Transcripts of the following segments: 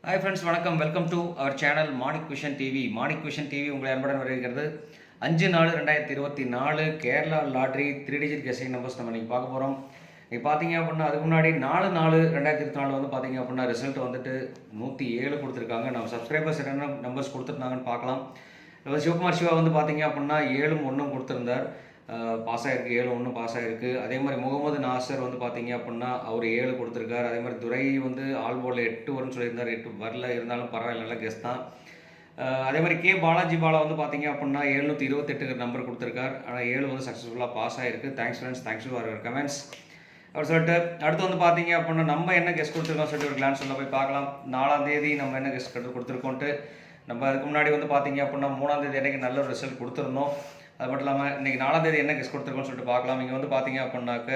Hi friends, வணக்கம். Welcome to our channel Manik vision TV. Manik vision TV உங்களை அன்புடன் வரவேற்கிறது. 5/4/2024 Kerala lottery 3 digit guessing numbers நம்ம இன்னைக்கு பார்க்க போகிறோம். இன்னைக்கு பார்த்தீங்க அப்படின்னா அதுக்கு முன்னாடி 4/4/2024 வந்து பார்த்தீங்க அப்படின்னா ரிசல்ட் வந்துட்டு 107 கொடுத்துருக்காங்க. நம்ம சப்ஸ்கிரைபர்ஸ் என்னென்ன நம்பர்ஸ் கொடுத்துருந்தாங்கன்னு பார்க்கலாம். இப்போ சிவகுமார் சிவா வந்து பார்த்தீங்க அப்படின்னா 7ம் 1ம் கொடுத்துருந்தார். பாஸ் ஆகிருக்கு, 7-1 பாஸ் ஆகிருக்கு. அதே மாதிரி முகமது நாசர் வந்து பார்த்தீங்க அப்படின்னா அவர் 7 கொடுத்துருக்காரு. அதே மாதிரி துரை வந்து ஆல் போர்டில் 8 வரும்னு சொல்லியிருந்தார். 8 வரல, இருந்தாலும் பரவாயில்ல, நல்ல கெஸ் தான். அதே மாதிரி பாலாஜி பாலா வந்து பார்த்தீங்க அப்படின்னா 728 நம்பர் கொடுத்துருக்கார். ஆனால் 7 வந்து சக்ஸஸ்ஃபுல்லாக பாஸ் ஆகிருக்கு. Thanks friends, thanks for your comments. அப்படி சொல்லிட்டு அடுத்து வந்து பார்த்தீங்க அப்படின்னா நம்ம என்ன கெஸ் கொடுத்துருக்கோம் சொல்லிட்டு ஒரு கிளான்ஸ் உள்ள போய் பார்க்கலாம். 4ஆம் தேதி நம்ம என்ன கெஸ் கொடுத்துருக்கோன்ட்டு. நம்ம அதுக்கு முன்னாடி வந்து பார்த்தீங்க அப்படின்னா 3ஆம் தேதி அன்றைக்கி நல்ல ஒரு ரிசல்ட் கொடுத்துருந்தோம். அது மட்டும் இல்லாமல் இன்றைக்கி 4ஆம் தேதி என்ன கெஸ் கொடுத்துருக்கோன்னு சொல்லிட்டு பார்க்கலாம். இங்கே வந்து பார்த்தீங்க அப்படின்னாக்க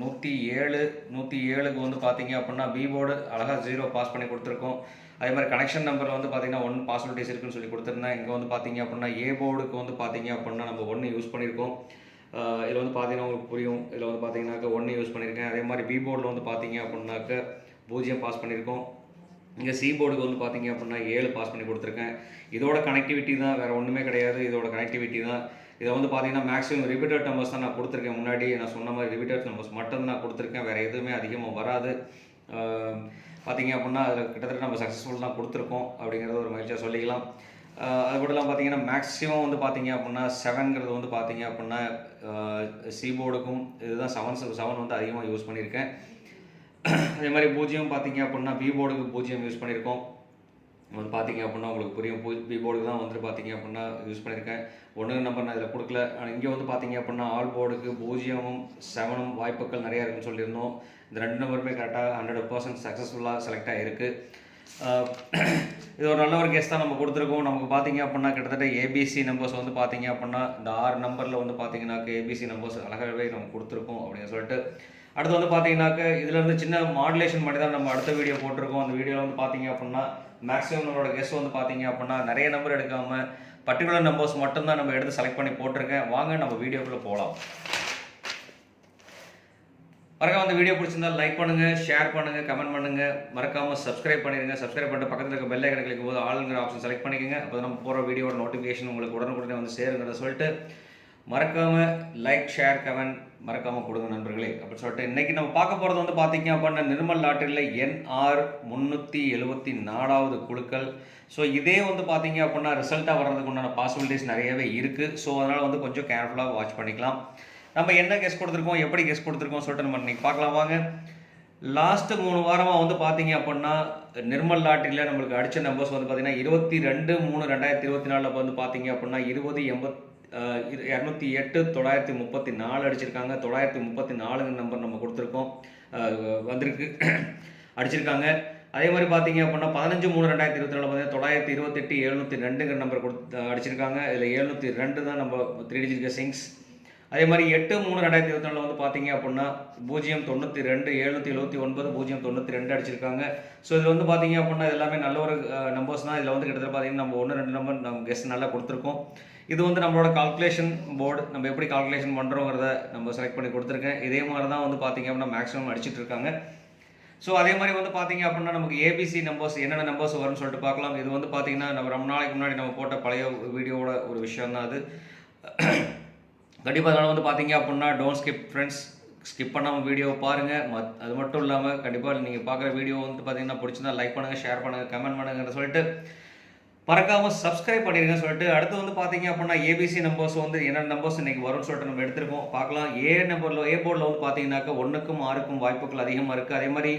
107க்கு வந்து பார்த்தீங்க அப்படின்னா பி போர்டு அழகாக 0 பாஸ் பண்ணி கொடுத்துருக்கோம். அதே மாதிரி கனெக்ஷன் நம்பரில் வந்து பார்த்தீங்கன்னா 1 பாசிபிலிட்டிஸ் இருக்குன்னு சொல்லி கொடுத்துருந்தேன். இங்கே வந்து பார்த்தீங்க அப்படின்னா ஏ போர்டுக்கு வந்து பார்த்தீங்க அப்படின்னா நம்ம 1 யூஸ் பண்ணியிருக்கோம். இதில் வந்து பார்த்தீங்கன்னா உங்களுக்கு புரியும். இதில் வந்து பார்த்தீங்கன்னாக்க 1 யூஸ் பண்ணியிருக்கேன். அதே மாதிரி பி போர்டில் வந்து பார்த்தீங்க அப்படின்னாக்க 0 பாஸ் பண்ணியிருக்கோம். இங்கே சி போர்டுக்கு வந்து பார்த்தீங்க அப்படின்னா 7 பாஸ் பண்ணி கொடுத்துருக்கேன். இதோட கனெக்டிவிட்டி தான், வேறு ஒன்றுமே கிடையாது. இதோட கனெக்டிவிட்டி தான். இதை வந்து பார்த்தீங்கன்னா மேக்ஸிமம் ரிப்பீட்டட் நம்பர்ஸ் தான் நான் கொடுத்துருக்கேன். முன்னாடி நான் சொன்ன மாதிரி ரிப்பீட்டட் நம்பர்ஸ் மட்டும் நான் கொடுத்துருக்கேன். வேறு எதுவுமே அதிகமாக வராது. பார்த்தீங்க அப்படின்னா அதில் கிட்டத்தட்ட நம்ம சக்ஸஸ்ஃபுல் தான் கொடுத்துருக்கோம் அப்படிங்கிறத ஒரு மகிழ்ச்சியாக சொல்லிக்கலாம். அது மட்டும் பார்த்தீங்கன்னா மேக்ஸிமம் வந்து பார்த்தீங்க அப்படின்னா 7ங்கிறது வந்து பார்த்தீங்க அப்படின்னா சி போர்டுக்கும் இதுதான் 7 வந்து அதிகமாக யூஸ் பண்ணியிருக்கேன். அதே மாதிரி 0 பார்த்தீங்க அப்படின்னா பி போர்டுக்கு 0 யூஸ் பண்ணியிருக்கோம். வந்து பார்த்தீங்க அப்படின்னா உங்களுக்கு புரியும். பி போர்டுக்கு தான் வந்துட்டு பார்த்தீங்க அப்படின்னா யூஸ் பண்ணியிருக்கேன். 1 நம்பர் நான் இதில் கொடுக்கல. ஆனால் இங்கே வந்து பார்த்தீங்க அப்படின்னா ஆல் போர்டுக்கு 0ம் 7ம் வாய்ப்புகள் நிறையா இருக்குன்னு சொல்லியிருந்தோம். இந்த 2 நம்பருமே கரெக்டாக 100% சக்ஸஸ்ஃபுல்லாக செலக்ட் ஆகிருக்கு. இது ஒரு நல்ல ஒரு கெஸ் தான் நம்ம கொடுத்துருக்கோம். நமக்கு பார்த்தீங்க அப்படின்னா கிட்டத்தட்ட ஏபிசி நம்பர்ஸ் வந்து பார்த்தீங்க அப்படின்னா இந்த 6 நம்பரில் வந்து பார்த்தீங்கன்னாக்க ஏபிசி நம்பர்ஸ் அழகாகவே நம்ம கொடுத்துருக்கோம் அப்படின்னு சொல்லிட்டு. அடுத்து வந்து பார்த்தீங்கன்னாக்க இதில் இருந்து சின்ன மாடுலேஷன் பண்ணி தான் நம்ம அடுத்த வீடியோ போட்டிருக்கோம். அந்த வீடியோவில் வந்து பார்த்தீங்க அப்படின்னா மேக்ஸிமம் நம்மளோட கெஸ் வந்து பார்த்தீங்க அப்படின்னா நிறைய நம்பர் எடுக்காமல் பர்டிகுலர் நம்பர்ஸ் மட்டும்தான் நம்ம எடுத்து செலக்ட் பண்ணி போட்டிருக்கேன். வாங்க நம்ம வீடியோக்குள்ளே போகலாம். மறக்காம அந்த வீடியோ பிடிச்சிருந்தால் லைக் பண்ணுங்கள், ஷேர் பண்ணுங்கள், கமெண்ட் பண்ணுங்கள். மறக்காமல் சப்ஸ்கிரைப் பண்ணிடுங்க. சப்ஸ்கிரைப் பண்ணிட்டு பக்கத்தில் இருக்க பெல் ஐக்கனை கிளிக்கும் போது ஆளுங்கிற ஆப்ஷன் செலக்ட் பண்ணிக்கோங்க. அப்போ நம்ம போகிற வீடியோட நோட்டிஃபிகேஷன் உங்களுக்கு உடனுக்குடனே வந்து சேருங்கிறத சொல்லிட்டு மறக்காமல் லைக், ஷேர், கமெண்ட் மறக்காமல் கொடுங்க நண்பர்களே அப்படின்னு சொல்லிட்டு இன்றைக்கி நம்ம பார்க்க போகிறது வந்து பார்த்தீங்க அப்படின்னா நிர்மல் லாட்டரியில் NR 374வது குழுக்கள். ஸோ இதே வந்து பார்த்தீங்க அப்படின்னா ரிசல்ட்டாக வர்றதுக்கு உண்டான பாசிபிலிட்டிஸ் நிறையவே இருக்குது. ஸோ அதனால் வந்து கொஞ்சம் கேர்ஃபுல்லாக வாட்ச் பண்ணிக்கலாம். நம்ம என்ன கெஸ் கொடுத்துருக்கோம், எப்படி கெஸ் கொடுத்துருக்கோம் சொல்லிட்டு நம்ம இன்றைக்கி பார்க்கலாம் வாங்க. லாஸ்ட்டு 3 வாரமாக வந்து பார்த்தீங்க அப்படின்னா நிர்மல் லாட்டரியில் நம்மளுக்கு அடித்த நம்பர்ஸ் வந்து பார்த்தீங்கன்னா 22/3/2024 வந்து பார்த்தீங்க அப்படின்னா 208 934 அடிச்சிருக்காங்க. 934 நம்பர் நம்ம கொடுத்துருக்கோம், வந்திருக்கு, அடிச்சிருக்காங்க. அதே மாதிரி பார்த்தீங்க அப்படின்னா 15/3/2024 பார்த்தீங்கன்னா 928 702 நம்பர் அடிச்சிருக்காங்க. இதில் 702 தான் நம்ம 3 டிஜிட் கெஸ்ஸிங்ஸ். அதே மாதிரி 8/3/2024 வந்து பார்த்தீங்க அப்படின்னா 092 779 092 அடிச்சிருக்காங்க. ஸோ இதில் வந்து பார்த்தீங்க அப்படின்னா எல்லாமே நல்ல ஒரு நம்பர்ஸ் தான். இதில் வந்து கிட்டத்தட்ட பார்த்தீங்கன்னா நம்ம 1-2 நம்பர் நம்ம கெஸ் நல்லா கொடுத்துருக்கோம். இது வந்து நம்மளோட கால்குலேஷன் போர்டு, நம்ம எப்படி கால்குலேஷன் பண்ணுறோங்கிறத நம்ம செலக்ட் பண்ணி கொடுத்துருக்கேன். இதே மாதிரி தான் வந்து பார்த்தீங்க அப்படின்னா மேக்ஸிமம் அடிச்சிட்டு இருக்காங்க. ஸோ அதே மாதிரி வந்து பார்த்தீங்க அப்படின்னா நமக்கு ஏபிசி நம்பர்ஸ் என்னென்ன நம்பர்ஸ் வரும்னு சொல்லிட்டு பார்க்கலாம். இது வந்து பார்த்தீங்கன்னா நம்ம ரொம்ப நாளைக்கு முன்னாடி நம்ம போட்ட பழைய வீடியோவோட ஒரு விஷயம் தான் அது. கண்டிப்பாக அதனால் வந்து பார்த்தீங்க அப்படின்னா டோன்ட் ஸ்கிப் ஃப்ரெண்ட்ஸ், ஸ்கிப் பண்ணாமல் வீடியோவை பாருங்கள். அது மட்டும் இல்லாமல் கண்டிப்பாக நீங்கள் பார்க்குற வீடியோ வந்து பார்த்தீங்கன்னா பிடிச்சிருந்தா லைக் பண்ணுங்கள், ஷேர் பண்ணுங்கள், கமெண்ட் பண்ணுங்கன்னு சொல்லிட்டு மறக்காமல் சப்ஸ்கிரைப் பண்ணிடுங்க சொல்லிட்டு அடுத்து வந்து பார்த்தீங்க அப்படின்னா ஏபிசி நம்பர்ஸ் வந்து என்னென்ன நம்பர்ஸ் இன்றைக்கி வரும்னு சொல்லிட்டு நம்ம எடுத்துருக்கோம் பார்க்கலாம். ஏ போர்டில் வந்து பார்த்தீங்கன்னாக்கா 1க்கும் 6க்கும் வாய்ப்புகள் அதிகமாக இருக்குது. அதே மாதிரி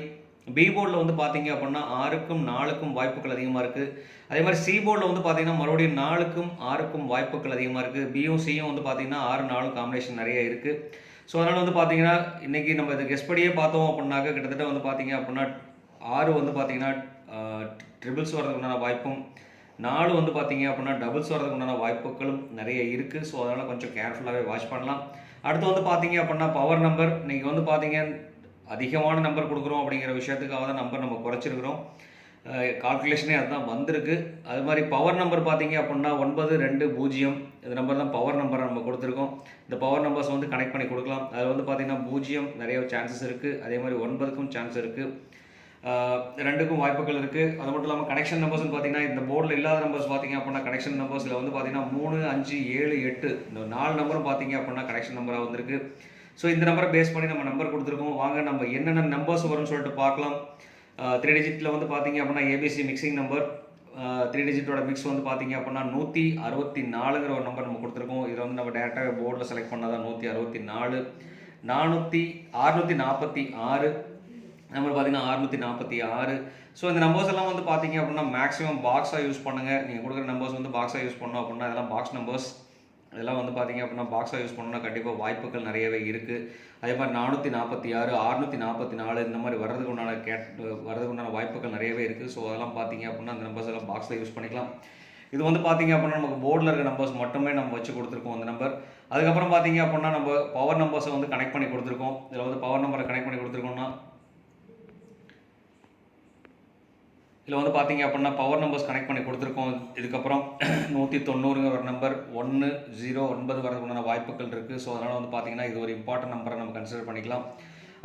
பி போர்டில் வந்து பார்த்தீங்க அப்படின்னா 6க்கும் 4க்கும் வாய்ப்புகள் அதிகமாக இருக்குது. அதே மாதிரி சி போர்டில் வந்து பார்த்தீங்கன்னா மறுபடியும் 4க்கும் 6க்கும் வாய்ப்புகள் அதிகமாக இருக்குது. பியும் சியும் வந்து பார்த்தீங்கன்னா 6-4 காம்பினேஷன் நிறைய இருக்குது. ஸோ அதனால் வந்து பார்த்தீங்கன்னா இன்றைக்கி நம்ம இதை கெஸ் படியே பார்த்தோம் அப்படின்னாக்க கிட்டத்தட்ட வந்து பார்த்தீங்க அப்படின்னா 6 வந்து பார்த்தீங்கன்னா ட்ரிபிள்ஸ் வரதுக்கு உண்டான வாய்ப்பும், 4 வந்து பார்த்தீங்க அப்படின்னா டபுள்ஸ் வரதுக்கு உண்டான வாய்ப்புகளும் நிறைய இருக்குது. ஸோ அதனால் கொஞ்சம் கேர்ஃபுல்லாகவே வாட்ச் பண்ணலாம். அடுத்து வந்து பார்த்தீங்க அப்படின்னா பவர் நம்பர். இன்றைக்கி வந்து பார்த்தீங்க அதிகமான நம்பர் கொடுக்குறோம் அப்படிங்கிற விஷயத்துக்காக தான் நம்பர் நம்ம குறைச்சிருக்கிறோம். கால்குலேஷனே அதுதான் வந்திருக்கு. அது மாதிரி பவர் நம்பர் பார்த்தீங்க அப்படின்னா 920 இந்த நம்பர் தான் பவர் நம்பரை நம்ம கொடுத்துருக்கோம். இந்த பவர் நம்பர்ஸ் வந்து கனெக்ட் பண்ணி கொடுக்கலாம். அது வந்து பார்த்தீங்கன்னா 0 நிறைய சான்சஸ் இருக்குது. அதே மாதிரி 9க்கும் சான்ஸ் இருக்குது. ரெண்டுக்கும் வாய்ப்புகள் இருக்குது. அது மட்டும் இல்லாமல் கனெக்ஷன் நம்பர்ஸ்னு பார்த்தீங்கன்னா இந்த போர்டில் இல்லாத நம்பர்ஸ் பார்த்தீங்க அப்படின்னா கனெக்ஷன் நம்பர்ஸில் வந்து பார்த்தீங்கன்னா 3, 5, 7, 8 இந்த 4 நம்பரும் பார்த்தீங்க அப்படின்னா கனெக்ஷன் நம்பராக வந்திருக்கு. ஸோ இந்த நம்பரை பேஸ் பண்ணி நம்ம நம்பர் கொடுத்துருக்கோம். வாங்க நம்ம என்னென்ன நம்பர்ஸ் வரும்னு சொல்லிட்டு பார்க்கலாம். 3 டிஜிட்டில் வந்து பார்த்தீங்க அப்படின்னா ஏபிசி மிக்சிங் நம்பர் 3 டிஜிட்டோட மிக்ஸ் வந்து பார்த்தீங்க அப்படின்னா 164ங்கிற ஒரு நம்பர் நம்ம கொடுத்துருக்கோம். இதில் வந்து நம்ம டேரெக்டாக போர்டில் செலக்ட் பண்ணாதான் 164, 646 நம்பர் பார்த்தீங்கன்னா 646. ஸோ இந்த நம்பர்ஸ் எல்லாம் வந்து பார்த்தீங்க அப்படின்னா மேக்ஸிமம் பாக்ஸாக யூஸ் பண்ணுங்கள். நீங்கள் கொடுக்குற நம்பர்ஸ் வந்து பாக்ஸாக யூஸ் பண்ணோம் அப்படின்னா இதெல்லாம் பாக்ஸ் நம்பர்ஸ். இதெல்லாம் வந்து பார்த்தீங்க அப்படின்னா பாக்ஸாக யூஸ் பண்ணணும்னா கண்டிப்பாக வாய்ப்புகள் நிறையவே இருக்குது. அதே மாதிரி 446, 644 இந்த மாதிரி வர்றதுக்கு உண்டான வாய்ப்புகள் நிறையவே இருக்குது. ஸோ அதெல்லாம் பார்த்தீங்க அப்படின்னா அந்த நம்பர்ஸ் எல்லாம் பாக்ஸில் யூஸ் பண்ணிக்கலாம். இது வந்து பார்த்தீங்க அப்படின்னா நமக்கு போர்டில் இருக்க நம்பர்ஸ் மட்டுமே நம்ம வச்சு கொடுத்துருக்கோம் அந்த நம்பர். அதுக்கப்புறம் பார்த்தீங்க அப்படின்னா நம்ம பவர் நம்பர்ஸை வந்து கனெக்ட் பண்ணி கொடுத்துருக்கோம். இதில் வந்து பவர் நம்பரை கனெக்ட் பண்ணி கொடுத்துருக்கோம்னா இதில் வந்து பார்த்தீங்க அப்படின்னா பவர் நம்பர்ஸ் கனெக்ட் பண்ணி கொடுத்துருக்கோம். இதுக்கப்புறம் 190ங்கிற ஒரு நம்பர் 109 வரதுக்குண்டான வாய்ப்புகள் இருக்குது. ஸோ அதனால் வந்து பார்த்தீங்கன்னா இது ஒரு இம்பார்ட்டன்ட் நம்பரை நம்ம கன்சிடர் பண்ணிக்கலாம்.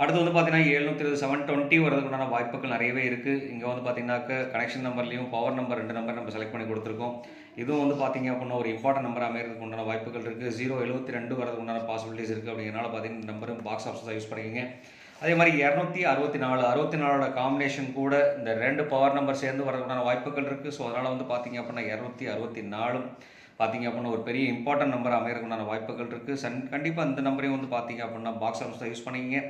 அடுத்து வந்து பார்த்தீங்கன்னா 720 வரதுக்குண்டான வாய்ப்புகள் நிறையவே இருக்குது. இங்கே வந்து பார்த்தீங்கன்னாக்க கனெக்ஷன் நம்பர்லையும் பவர் நம்பர் 2 நம்பர் நம்ம செலக்ட் பண்ணி கொடுத்துருக்கோம். இதுவும் வந்து பார்த்தீங்க அப்படின்னா ஒரு இம்பார்ட்டன்ட் நம்பர் அமைகிறதுக்கு உண்டான வாய்ப்புகள் இருக்குது. 072 வரதுக்குண்டான பாசிபிலிட்டிஸ் இருக்குது. அப்படிங்கிறனால பார்த்தீங்கன்னா இந்த நம்பரும் பாக்ஸ் ஆப்ஷன்ஸாக யூஸ் பண்ணிக்கோங்க. அதே மாதிரி 264 காம்பினேஷன் கூட இந்த 2 பவர் நம்பர் சேர்ந்து வரதுக்கான வாய்ப்புகள் இருக்குது. ஸோ அதனால் வந்து பார்த்தீங்க அப்படின்னா 264 பார்த்தீங்க அப்படின்னா ஒரு பெரிய இம்பார்ட்டன்ட் நம்பர் அமைகிறதுக்கான வாய்ப்புகள் இருக்குது. கண்டிப்பாக இந்த நம்பரையும் வந்து பார்த்தீங்க அப்படின்னா பாக்ஸ் ஆப்ஷன்ஸாக யூஸ் பண்ணிக்கிங்க.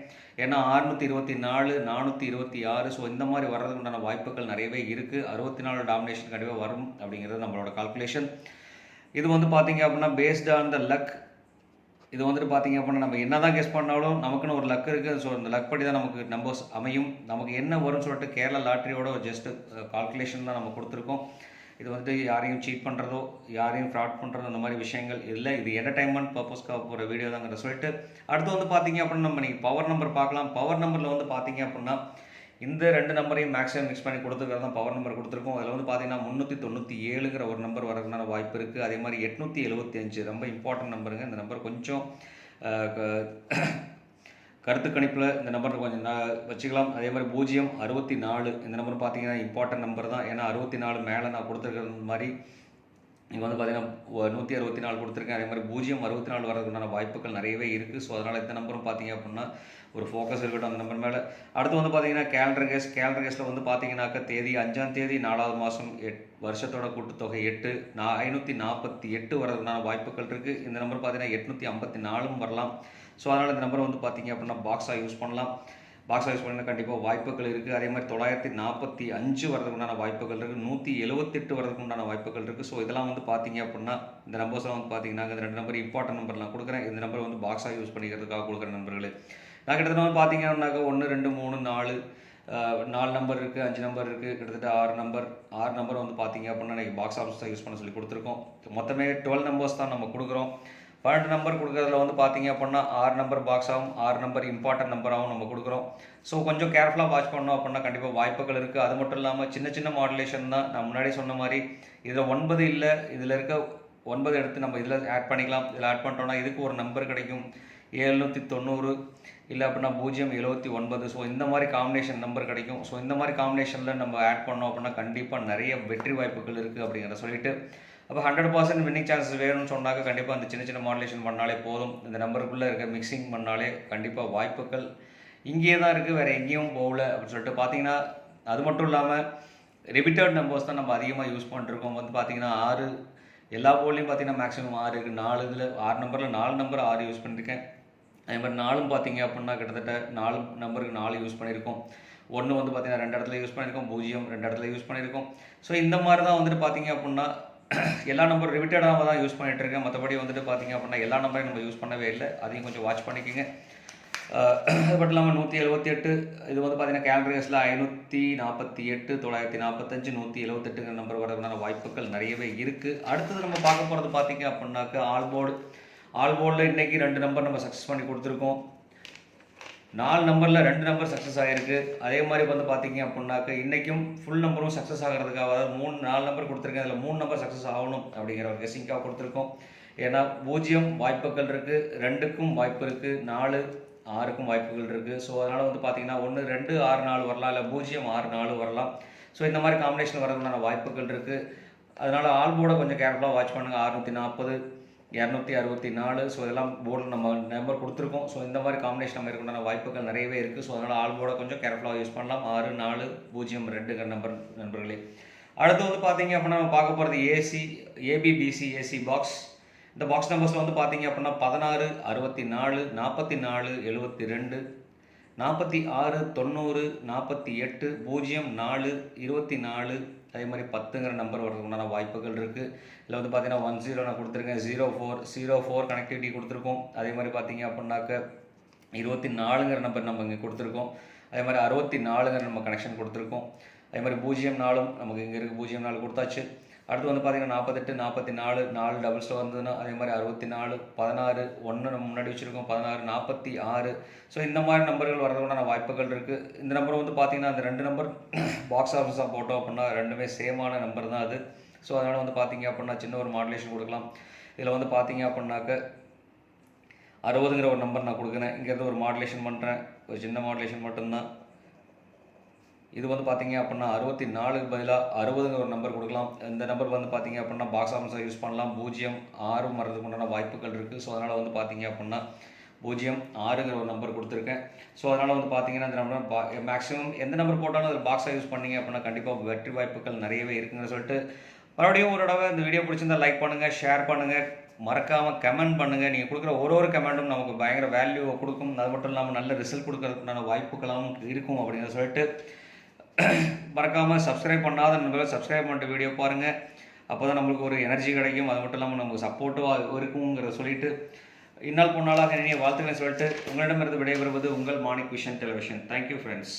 ஏன்னா 624, 426 ஸோ இந்த மாதிரி வர்றதுக்குண்டான வாய்ப்புகள் நிறையவே இருக்குது. 64 டாமினேஷன் கண்டிப்பாக வரும் அப்படிங்கிறது நம்மளோட கால்குலேஷன். இது வந்து பார்த்தீங்க அப்படின்னா பேஸ்ட் ஆன் த லக். இது வந்துட்டு பார்த்தீங்க அப்படின்னா நம்ம என்ன தான் கெஸ் பண்ணாலும் நமக்குன்னு ஒரு லக் இருக்குது. ஸோ இந்த லக் படி தான் நமக்கு நம்பர்ஸ் அமையும். நமக்கு என்ன வரும்னு சொல்லிட்டு கேரளா லாட்ரியோட ஜஸ்ட்டு கால்குலேஷன் தான் நம்ம கொடுத்துருக்கோம். இது வந்துட்டு யாரையும் சீட் பண்ணுறதோ யாரையும் ஃப்ராட் பண்ணுறதோ அந்த மாதிரி விஷயங்கள் இல்லை. இது என்டர்டைன்மெண்ட் பர்பஸ்க்காக போகிற வீடியோ தாங்கிற சொல்லிட்டு அடுத்து வந்து பார்த்தீங்க அப்படின்னா நம்ம நீங்கள் பவர் நம்பர் பார்க்கலாம். பவர் நம்பரில் வந்து பார்த்தீங்க அப்படின்னா இந்த 2 நம்பரையும் மேக்ஸிமம் மிக்ஸ் பண்ணி கொடுத்துருக்கிறது தான் பவர் நம்பர் கொடுத்துருக்கோம். அதில் வந்து பார்த்தீங்கன்னா 397ங்கிற ஒரு நம்பர் வரதுனால வாய்ப்பு இருக்குது. அதே மாதிரி 875 ரொம்ப இம்பார்ட்டன்ட் நம்பருங்க. இந்த நம்பர் கொஞ்சம் கருத்து கணிப்பில் இந்த நம்பர் கொஞ்சம் வச்சுக்கலாம். அதே மாதிரி 064 இந்த நம்பர் பார்த்தீங்கன்னா இம்பார்ட்டன்ட் நம்பர் தான். ஏன்னா 64 மேலே நான் கொடுத்துருக்கிறது மாதிரி இங்கே வந்து பார்த்தீங்கன்னா 164 கொடுத்துருக்கேன். அதே மாதிரி 064 வரதுக்குண்டான வாய்ப்புகள் நிறையவே இருக்குது. ஸோ அதனால் இந்த நம்பரும் பார்த்தீங்க அப்படின்னா ஒரு ஃபோக்கஸ் இருக்கட்டும் அந்த நம்பர் மேலே. அடுத்து வந்து பார்த்தீங்கன்னா கேலண்டர் கேஸில் வந்து பார்த்தீங்கன்னாக்கா தேதி 5ஆம் தேதி 4வது மாதம் வருஷத்தோட கூட்டுத்தொகை 8 548 வரதுக்குண்டான வாய்ப்புகள் இருக்குது. இந்த நம்பர் பார்த்தீங்கன்னா 854 வரலாம். ஸோ அதனால் இந்த நம்பரை வந்து பார்த்தீங்க அப்படின்னா பாக்ஸாக யூஸ் பண்ணலாம். பாக்ஸாக யூஸ் பண்ணால் கண்டிப்பாக வாய்ப்புகள் இருக்குது. அதே மாதிரி 945 வரதுக்குண்டான வாய்ப்புகள் இருக்குது. 178 வரதுக்குண்டான வாய்ப்புகள் இருக்குது. ஸோ இதெல்லாம் வந்து பார்த்தீங்க அப்படின்னா இந்த நம்பர்ஸ்லாம் வந்து பார்த்தீங்கன்னா இந்த 2 நம்பர் இம்பார்ட்டன்ட் நம்பர் நான் கொடுக்குறேன். இந்த நம்பர் வந்து பாக்ஸாக யூஸ் பண்ணிக்கிறதுக்காக கொடுக்குற நம்பர்களே. நான் கிட்டத்தட்ட வந்து பார்த்தீங்கன்னாக்கா 1, 2, 3, 4 நம்பர் இருக்குது, 5 நம்பர் இருக்குது, கிட்டத்தட்ட 6 நம்பர் வந்து பார்த்தீங்க அப்படின்னா இன்றைக்கி பாக்ஸ் ஆஃபீஸ் யூஸ் பண்ண சொல்லி கொடுத்துருக்கோம். மொத்தமே 12 நம்பர்ஸ் தான் நம்ம கொடுக்குறோம். 12 நம்பர் கொடுக்குறதுல வந்து பார்த்தீங்க அப்படின்னா 6 நம்பர் பாக்ஸாகவும் 6 நம்பர் இம்பார்ட்டன்ட் நம்பராகவும் நம்ம கொடுக்குறோம். ஸோ கொஞ்சம் கேர்ஃபுல்லாக வாட்ச் பண்ணோம் அப்படின்னா கண்டிப்பாக வாய்ப்புகள் இருக்குது. அது மட்டும் இல்லாமல் சின்ன மாடுலேஷன் தான். நான் முன்னாடி சொன்ன மாதிரி இதில் 9 இல்லை, இதில் இருக்க 9 எடுத்து நம்ம இதில் ஆட் பண்ணிக்கலாம். இதில் ஆட் பண்ணிட்டோம்னா இதுக்கு ஒரு நம்பர் கிடைக்கும் 790 இல்லை அப்படின்னா 079. ஸோ இந்த மாதிரி காம்பினேஷன் நம்பர் கிடைக்கும். ஸோ இந்த மாதிரி காம்பினேஷனில் நம்ம ஆட் பண்ணோம் அப்படின்னா கண்டிப்பாக நிறைய வெற்றி வாய்ப்புகள் இருக்குது அப்படிங்கிற சொல்லிட்டு அப்போ 100% வின்னிங் சான்சஸ் வேணும்னு சொன்னாக்க கண்டிப்பாக அந்த சின்ன மாடுலேஷன் பண்ணாலே போதும். இந்த நம்பருக்குள்ளே இருக்க மிக்சிங் பண்ணாலே கண்டிப்பாக வாய்ப்புகள் இங்கேயே தான் இருக்குது, வேறு எங்கேயும் போகல அப்படின்னு சொல்லிட்டு பார்த்தீங்கன்னா அது மட்டும் இல்லாமல் ரிப்பீட்டட் நம்பர்ஸ் தான் நம்ம அதிகமாக யூஸ் பண்ணிருக்கோம். வந்து பார்த்தீங்கன்னா 6 எல்லா போர்ட்லேயும் பார்த்தீங்கன்னா மேக்ஸிமம் 6 இருக்குது. 4 இதில் 6 நம்பரில் 4 நம்பர் 6 யூஸ் பண்ணியிருக்கேன். அதே மாதிரி 4 பார்த்தீங்க அப்படின்னா கிட்டத்தட்ட 4 நம்பருக்கு 4 யூஸ் பண்ணியிருக்கோம். 1 வந்து பார்த்தீங்கன்னா 2 இடத்துல யூஸ் பண்ணியிருக்கோம். 0 2 இடத்துல யூஸ் பண்ணியிருக்கோம். ஸோ இந்த மாதிரி தான் வந்துட்டு பார்த்தீங்க அப்படின்னா எல்லா நம்பரும் ரிப்பீட்டடாக தான் யூஸ் பண்ணிகிட்டு இருக்கேன். மற்றபடி வந்துட்டு பார்த்தீங்க அப்படின்னா எல்லா நம்பரையும் நம்ம யூஸ் பண்ணவே இல்லை. அதையும் கொஞ்சம் வாட்ச் பண்ணிக்கோங்க. அது மட்டும் இல்லாமல் 178 இது வந்து பார்த்தீங்கன்னா கேலண்டர் கேஸில் 548, 945, 178ங்கிற நம்பர் வரதுனால வாய்ப்புகள் நிறையவே இருக்குது. அடுத்தது நம்ம பார்க்க போகிறது பார்த்தீங்க அப்படின்னாக்க ஆல் போர்டில் இன்றைக்கி 2 நம்பர் நம்ம சக்ஸஸ் பண்ணி கொடுத்துருக்கோம். 4 நம்பரில் 2 நம்பர் சக்ஸஸ் ஆகிருக்கு. அதே மாதிரி வந்து பார்த்தீங்க அப்படின்னாக்க இன்றைக்கும் ஃபுல் நம்பரும் சக்ஸஸ் ஆகிறதுக்காக 4 நம்பர் கொடுத்துருக்கேன். அதில் 3 நம்பர் சக்ஸஸ் ஆகணும் அப்படிங்கிற ஒரு கெஸிங்காக கொடுத்துருக்கோம். ஏன்னா 0 வாய்ப்புகள் இருக்குது, 2க்கும் வாய்ப்பு இருக்குது, 4, 6க்கும் வாய்ப்புகள் இருக்குது. ஸோ அதனால் வந்து பார்த்தீங்கன்னா 1 2 6 4 வரலாம், இல்லை 0 6 4 வரலாம். ஸோ இந்த மாதிரி காம்பினேஷன் வரதுக்கான வாய்ப்புகள் இருக்குது. அதனால் ஆல் போர்டை கொஞ்சம் கேர்ஃபுல்லாக வாட்ச் பண்ணுங்கள். 640 264. ஸோ இதெல்லாம் போர்டில் நம்ம நம்பர் கொடுத்துருக்கோம். ஸோ இந்த மாதிரி காம்பினேஷன் நம்ம இருக்கணும்னா வாய்ப்புகள் நிறையவே இருக்குது. ஸோ அதனால் ஆல் போர்டை கொஞ்சம் கேர்ஃபுல்லாக யூஸ் பண்ணலாம். 6 4 0 2 நண்பர்களே. அடுத்து வந்து பார்த்தீங்க அப்படின்னா நம்ம பார்க்க போகிறது ஏபிபிசி ஏசி பாக்ஸ். இந்த பாக்ஸ் நம்பர்ஸில் வந்து பார்த்தீங்க அப்படின்னா 16 64 44 72 46 90 48 04 24 அதே மாதிரி 10ங்கிற நம்பர் வரதுக்குண்டான வாய்ப்புகள் இருக்குது. இதில் வந்து பார்த்தீங்கன்னா 10 நான் கொடுத்துருக்கேன், 04 கனெக்டிவிட்டி கொடுத்துருக்கோம். அதே மாதிரி பார்த்தீங்க அப்படின்னாக்க 24ங்கிற நம்பர் நம்ம இங்கே கொடுத்துருக்கோம். அதே மாதிரி 64ங்கிற நம்ம கனெக்ஷன் கொடுத்துருக்கோம். அதே மாதிரி 04 நமக்கு இங்கே இருக்குது, 04 கொடுத்தாச்சு. அடுத்து வந்து பார்த்தீங்கன்னா 48 44 4 டபுள் ஸ்டோர் வந்ததுன்னா அதே மாதிரி 64 16 1 நம்ம முன்னாடி வச்சுருக்கோம், 16 46. ஸோ இந்த மாதிரி நம்பர்கள் வரதுக்கான வாய்ப்புகள் இருக்குது. இந்த நம்பர் வந்து பார்த்தீங்கன்னா அந்த 2 நம்பர் பாக்ஸ் ஆஃபீஸாக போட்டோம் அப்படின்னா ரெண்டுமே சேமான நம்பர் தான் அது. ஸோ அதனால் வந்து பார்த்தீங்க அப்படின்னா சின்ன ஒரு மாடுலேஷன் கொடுக்கலாம். இதில் வந்து பார்த்தீங்க அப்படின்னாக்க 60ங்கிற ஒரு நம்பர் நான் கொடுக்குறேன். இங்கேருந்து ஒரு மாடுலேஷன் பண்ணுறேன், ஒரு சின்ன மாடுலேஷன் மட்டும்தான். இது வந்து பார்த்தீங்க அப்படின்னா 64க்கு பதிலாக 60ங்கிற ஒரு நம்பர் கொடுக்கலாம். இந்த நம்பர் வந்து பார்த்தீங்க அப்படின்னா பாக்ஸ் ஆஃபீஸாக யூஸ் பண்ணலாம். 06 வரதுக்கு உண்டான வாய்ப்புகள் இருக்குது. ஸோ அதனால் வந்து பார்த்தீங்க அப்படின்னா 06ங்கிற ஒரு நம்பர் கொடுத்துருக்கேன். ஸோ அதனால் வந்து பார்த்தீங்கன்னா இந்த நம்பர் மேக்ஸிமம் எந்த நம்பர் போட்டாலும் அதில் பாக்ஸாக யூஸ் பண்ணிங்க அப்படின்னா கண்டிப்பாக வெற்றி வாய்ப்புகள் நிறையவே இருக்குன்னு சொல்லிட்டு மறுபடியும் ஒரு தடவை இந்த வீடியோ பிடிச்சிருந்தா லைக் பண்ணுங்கள், ஷேர் பண்ணுங்கள், மறக்காமல் கமெண்ட் பண்ணுங்கள். நீங்கள் கொடுக்குற ஒரு கமெண்ட்டும் நமக்கு பயங்கர வேல்யூவை கொடுக்கும். அது மட்டும் இல்லாமல் நல்ல ரிசல்ட் கொடுக்கறதுக்குண்டான வாய்ப்புகளாகவும் இருக்கும் அப்படின்னு சொல்லிட்டு மறக்காமல் சப்ஸ்கிரைப் பண்ணாத நண்பர்கள் சப்ஸ்கிரைப் பண்ணிட்டு வீடியோ பாருங்கள். அப்போ தான் நம்மளுக்கு ஒரு எனர்ஜி கிடைக்கும். அது மட்டும் இல்லாமல் நமக்கு சப்போர்ட்டிவாக இருக்குங்கிறத சொல்லிட்டு இந்நாள் பொன்னாளாக இனிய வாழ்த்துக்களை சொல்லிட்டு உங்களிடமிருந்து விடைபெறுவது உங்கள் Manik vision television. Thank you friends.